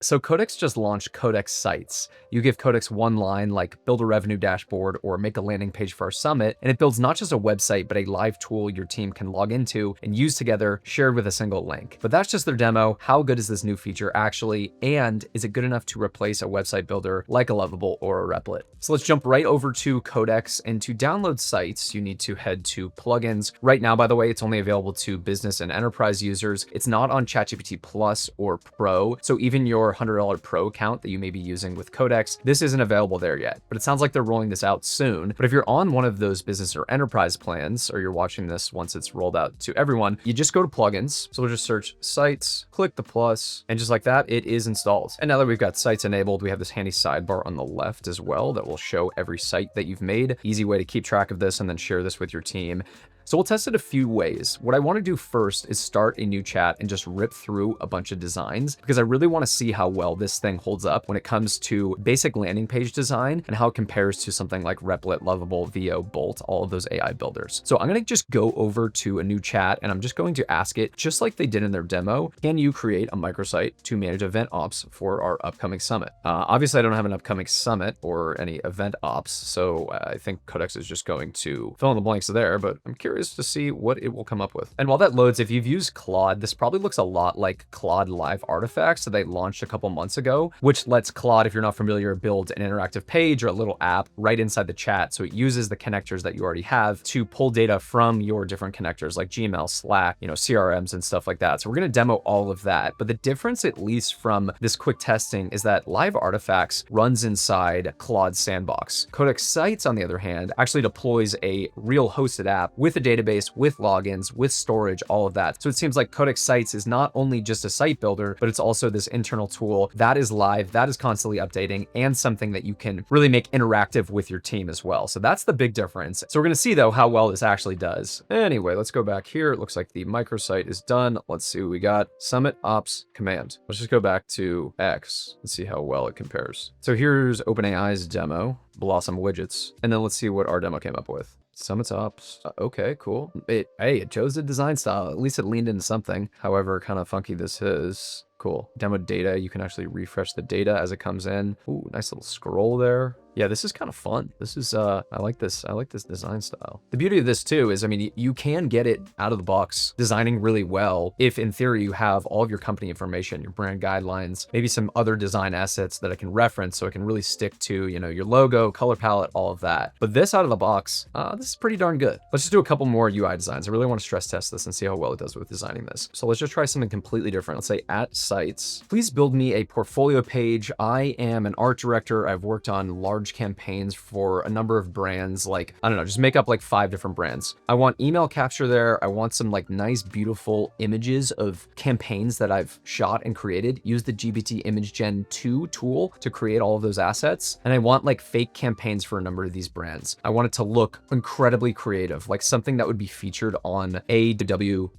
So Codex just launched Codex Sites. You give Codex one line like build a revenue dashboard or make a landing page for our summit, and it builds not just a website, but a live tool your team can log into and use together, shared with a single link. But that's just their demo. How good is this new feature actually? And is it good enough to replace a website builder like a Lovable or a Replit? So let's jump right over to Codex, and to download Sites, you need to head to plugins. Right now, by the way, it's only available to business and enterprise users. It's not on ChatGPT Plus or Pro. So even your $100 Pro account that you may be using with Codex, this isn't available there yet, but it sounds like they're rolling this out soon. But if you're on one of those business or enterprise plans, or you're watching this once it's rolled out to everyone, you just go to plugins. So we'll just search Sites, click the plus, and just like that, it is installed. And now that we've got Sites enabled, we have this handy sidebar on the left as well that will show every site that you've made. Easy way to keep track of this and then share this with your team. So we'll test it a few ways. What I want to do first is start a new chat and just rip through a bunch of designs, because I really want to see how well this thing holds up when it comes to basic landing page design and how it compares to something like Replit, Lovable, VO, Bolt, all of those AI builders. So I'm going to just go over to a new chat and I'm just going to ask it, just like they did in their demo, can you create a microsite to manage event ops for our upcoming summit? Obviously, I don't have an upcoming summit or any event ops, so I think Codex is just going to fill in the blanks there, but I'm curious to see what it will come up with. And while that loads, if you've used Claude, this probably looks a lot like Claude Live Artifacts that they launched a couple months ago, which lets Claude, if you're not familiar, build an interactive page or a little app right inside the chat. So it uses the connectors that you already have to pull data from your different connectors like Gmail, Slack, CRMs and stuff like that. So we're going to demo all of that. But the difference, at least from this quick testing, is that Live Artifacts runs inside Claude's sandbox. Codex Sites, on the other hand, actually deploys a real hosted app with a database, with logins, with storage, all of that. So it seems like Codex Sites is not only just a site builder, but it's also this internal tool that is live, that is constantly updating, and something that you can really make interactive with your team as well. So that's the big difference. So we're going to see though how well this actually does. Anyway, let's go back here. It looks like the microsite is done. Let's see what we got. Summit ops command. Let's just go back to X and see how well it compares. So here's OpenAI's demo, Blossom widgets, and then let's see what our demo came up with. Summit ops. Okay, cool. It chose the design style. At least it leaned into something. However kind of funky this is. Cool. Demo data. You can actually refresh the data as it comes in. Ooh, nice little scroll there. Yeah, this is kind of fun. This is, I like this. I like this design style. The beauty of this too is, I mean, you can get it out of the box designing really well if in theory you have all of your company information, your brand guidelines, maybe some other design assets that I can reference so it can really stick to, your logo, color palette, all of that. But this out of the box, this is pretty darn good. Let's just do a couple more UI designs. I really want to stress test this and see how well it does with designing this. So let's just try something completely different. Let's say at Sites, please build me a portfolio page. I am an art director. I've worked on large campaigns for a number of brands, like, I don't know, just make up like 5 different brands. I want email capture there. I want some like nice, beautiful images of campaigns that I've shot and created. Use the GPT Image Gen 2 tool to create all of those assets. And I want like fake campaigns for a number of these brands. I want it to look incredibly creative, like something that would be featured on AWW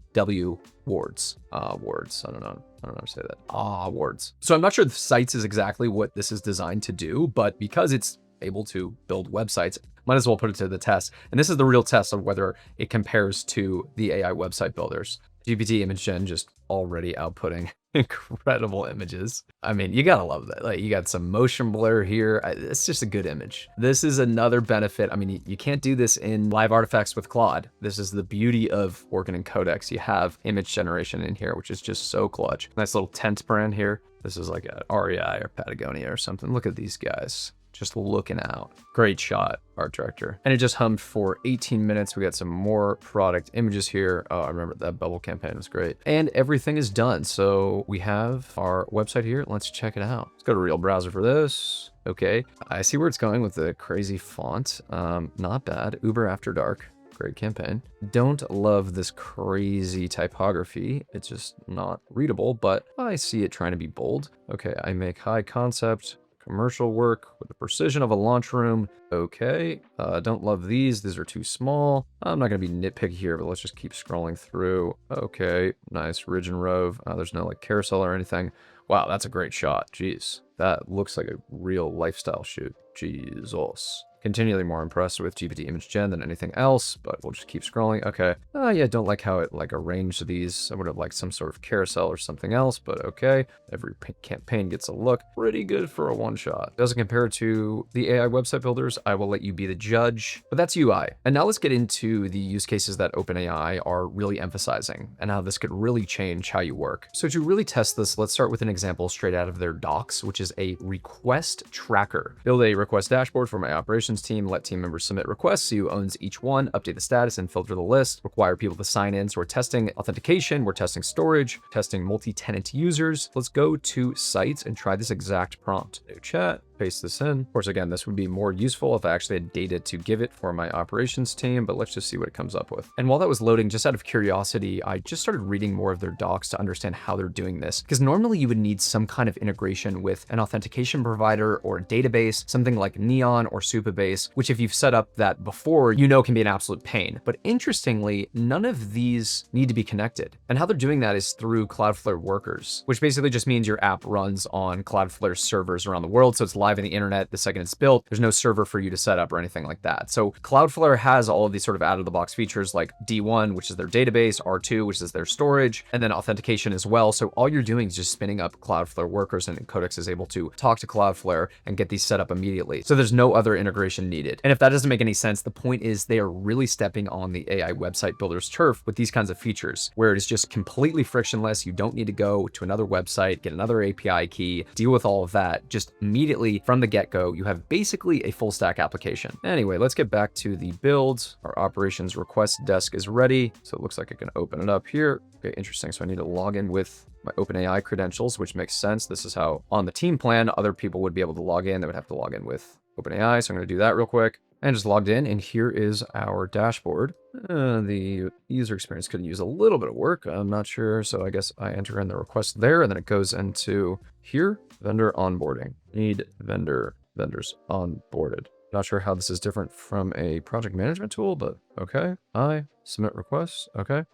Awards. Awards. I don't know how to say that. Awards. So I'm not sure the Sites is exactly what this is designed to do, but because it's able to build websites, might as well put it to the test. And this is the real test of whether it compares to the AI website builders. GPT Image Gen just already outputting incredible images. I mean, you gotta love that. Like, you got some motion blur here. It's just a good image. This is another benefit. I mean, you can't do this in Live Artifacts with Claude. This is the beauty of working in Codex. You have image generation in here, which is just so clutch. Nice little tent brand here. This is like a REI or Patagonia or something. Look at these guys. Just looking out. Great shot, art director. And it just hummed for 18 minutes. We got some more product images here. Oh, I remember that bubble campaign was great. And everything is done. So we have our website here. Let's check it out. Let's go to Real Browser for this. Okay, I see where it's going with the crazy font. Not bad. Uber After Dark. Great campaign. Don't love this crazy typography. It's just not readable, but I see it trying to be bold. Okay, I make high concept commercial work with the precision of a launch room. Okay, don't love these. These are too small. I'm not gonna be nitpicky here, but let's just keep scrolling through. Okay, nice ridge and rove. There's no like carousel or anything. Wow, that's a great shot. Jeez, that looks like a real lifestyle shoot. Jesus. Continually more impressed with GPT image gen than anything else, but we'll just keep scrolling. Okay. Yeah, don't like how it like arranged these. I would have liked some sort of carousel or something else, but okay. Every campaign gets a look. Pretty good for a one-shot. Doesn't compare to the AI website builders. I will let you be the judge, but that's UI. And now let's get into the use cases that OpenAI are really emphasizing and how this could really change how you work. So to really test this, let's start with an example straight out of their docs, which is a request tracker. Build a request dashboard for my operations team, let team members submit requests, see who owns each one, update the status and filter the list, require people to sign in. So we're testing authentication, we're testing storage, testing multi-tenant users. Let's go to sites and try this exact prompt. New chat. Paste this in. Of course, again, this would be more useful if I actually had data to give it for my operations team, but let's just see what it comes up with. And while that was loading, just out of curiosity, I just started reading more of their docs to understand how they're doing this. Because normally you would need some kind of integration with an authentication provider or a database, something like Neon or Supabase, which if you've set up that before, you know can be an absolute pain. But interestingly, none of these need to be connected. And how they're doing that is through Cloudflare workers, which basically just means your app runs on Cloudflare servers around the world. So it's live in the internet the second it's built. There's no server for you to set up or anything like that. So Cloudflare has all of these sort of out-of-the-box features like D1, which is their database, R2, which is their storage, and then authentication as well. So all you're doing is just spinning up Cloudflare workers, and Codex is able to talk to Cloudflare and get these set up immediately. So there's no other integration needed. And if that doesn't make any sense, the point is they are really stepping on the AI website builder's turf with these kinds of features, where it is just completely frictionless. You don't need to go to another website, get another API key, deal with all of that. Just immediately from the get-go, you have basically a full stack application. Anyway, let's get back to the build. Our operations request desk is ready. So it looks like I can open it up here. Okay, interesting. So I need to log in with my OpenAI credentials, which makes sense. This is how on the team plan, other people would be able to log in. They would have to log in with OpenAI. So I'm going to do that real quick. And just logged in, and here is our dashboard. The user experience could use a little bit of work. I'm not sure. So I guess I enter in the request there, and then it goes into here, vendor onboarding. Need vendors onboarded. Not sure how this is different from a project management tool, but okay. I submit requests. Okay.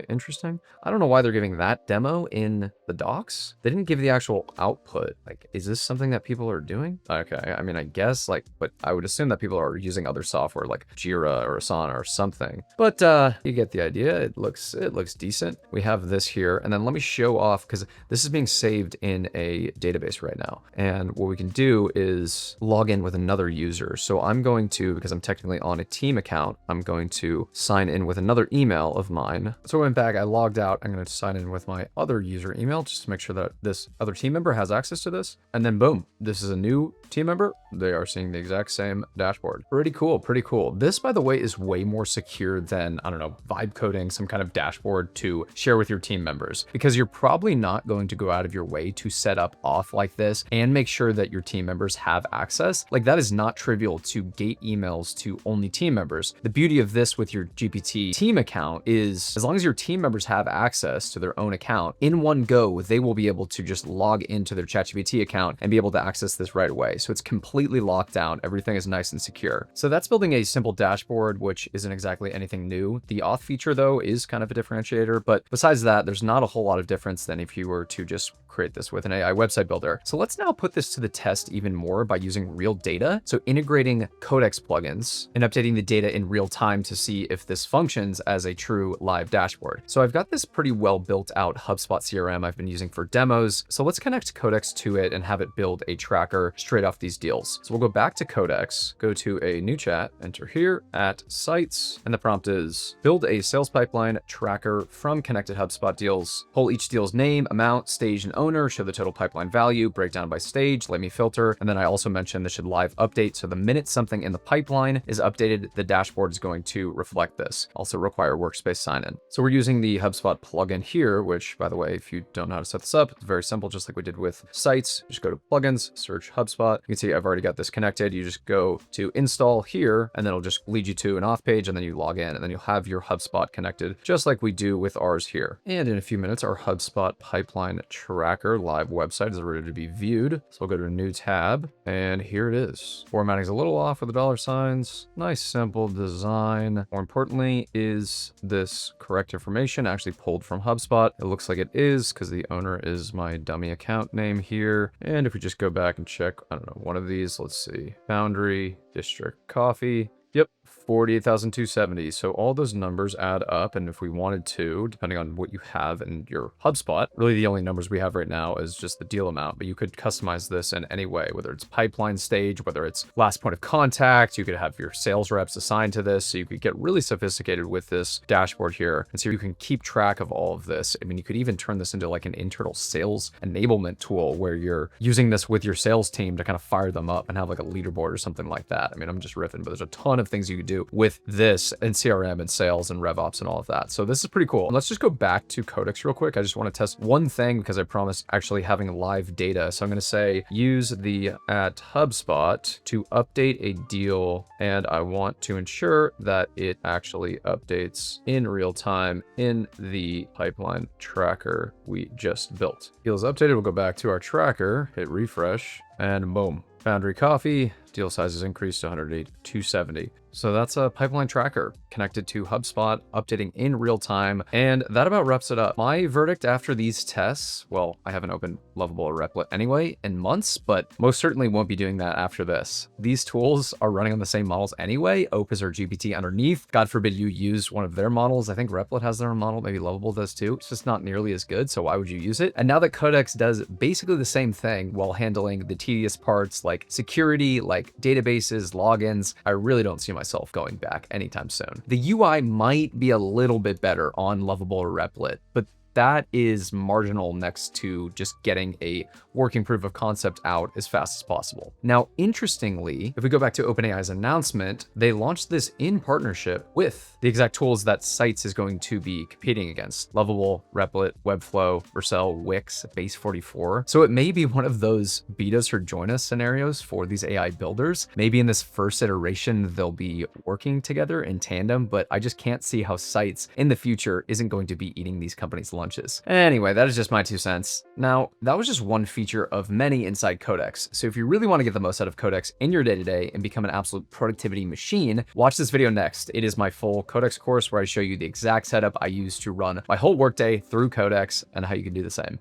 Interesting. I don't know why they're giving that demo in the docs. They didn't give the actual output. Like, is this something that people are doing? Okay. I mean, I guess like, but I would assume that people are using other software like Jira or Asana or something, but you get the idea. It looks decent. We have this here, and then let me show off, because this is being saved in a database right now. And what we can do is log in with another user. So I'm going to, because I'm technically on a team account, I'm going to sign in with another email of mine. So I went back, I logged out. I'm going to sign in with my other user email just to make sure that this other team member has access to this. And then boom, this is a new team member. They are seeing the exact same dashboard. Pretty cool. This, by the way, is way more secure than, I don't know, vibe coding some kind of dashboard to share with your team members, because you're probably not going to go out of your way to set up auth like this and make sure that your team members have access. Like, that is not trivial to gate emails to only team members. The beauty of this with your GPT team account is, as long as your team members have access to their own account, in one go, they will be able to just log into their ChatGPT account and be able to access this right away. So it's completely locked down. Everything is nice and secure. So that's building a simple dashboard, which isn't exactly anything new. The auth feature, though, is kind of a differentiator, but besides that, there's not a whole lot of difference than if you were to just create this with an AI website builder. So let's now put this to the test even more by using real data. So integrating Codex plugins and updating the data in real time to see if this functions as a true live dashboard. So I've got this pretty well built out HubSpot CRM I've been using for demos. So let's connect Codex to it and have it build a tracker straight off these deals. So we'll go back to Codex, go to a new chat, enter here at sites, and the prompt is build a sales pipeline tracker from connected HubSpot deals. Pull each deal's name, amount, stage, and owner, show the total pipeline value, break down by stage, let me filter. And then I also mentioned this should live update. So the minute something in the pipeline is updated, the dashboard is going to reflect this. Also require workspace sign-in. So we're using the HubSpot plugin here, which, by the way, if you don't know how to set this up, it's very simple, just like we did with sites. Just go to plugins, search HubSpot. You can see I've already got this connected. You just go to install here, and then it'll just lead you to an auth page, and then you log in, and then you'll have your HubSpot connected, just like we do with ours here. And in a few minutes, our HubSpot pipeline tracker tracker live website is ready to be viewed. So we'll go to a new tab, and here it is. Formatting's a little off with the dollar signs. Nice, simple design. More importantly, is this correct information actually pulled from HubSpot? It looks like it is, because the owner is my dummy account name here. And if we just go back and check, I don't know, one of these, let's see, Foundry, District Coffee. Yep, 48,270. So all those numbers add up. And if we wanted to, depending on what you have in your HubSpot, really the only numbers we have right now is just the deal amount, but you could customize this in any way, whether it's pipeline stage, whether it's last point of contact, you could have your sales reps assigned to this. So you could get really sophisticated with this dashboard here. And so you can keep track of all of this. I mean, you could even turn this into like an internal sales enablement tool where you're using this with your sales team to kind of fire them up and have like a leaderboard or something like that. I mean, I'm just riffing, but there's a ton of things you could do with this and CRM and sales and RevOps and all of that. So this is pretty cool. And let's just go back to Codex real quick. I just want to test one thing because I promised actually having live data. So I'm going to say use the at HubSpot to update a deal. And I want to ensure that it actually updates in real time in the pipeline tracker we just built. Deal is updated. We'll go back to our tracker, hit refresh, and boom. Foundry Coffee, deal size is increased to 108,270. So that's a pipeline tracker connected to HubSpot, updating in real time. And that about wraps it up. My verdict after these tests, well, I haven't opened Lovable or Replit anyway in months, but most certainly won't be doing that after this. These tools are running on the same models anyway, Opus or GPT underneath. God forbid you use one of their models. I think Replit has their own model, maybe Lovable does too. It's just not nearly as good, so why would you use it? And now that Codex does basically the same thing while handling the tedious parts like security, like databases, logins, I really don't see myself going back anytime soon. The UI might be a little bit better on Lovable or Replit, but that is marginal next to just getting a working proof of concept out as fast as possible. Now, interestingly, if we go back to OpenAI's announcement, they launched this in partnership with the exact tools that Sites is going to be competing against: Lovable, Replit, Webflow, Vercel, Wix, Base 44. So it may be one of those beat us or join us scenarios for these AI builders. Maybe in this first iteration, they'll be working together in tandem, but I just can't see how Sites in the future isn't going to be eating these companies' lunch. Anyway, that is just my 2 cents. Now, that was just one feature of many inside Codex. So if you really want to get the most out of Codex in your day-to-day and become an absolute productivity machine, watch this video next. It is my full Codex course where I show you the exact setup I use to run my whole workday through Codex and how you can do the same.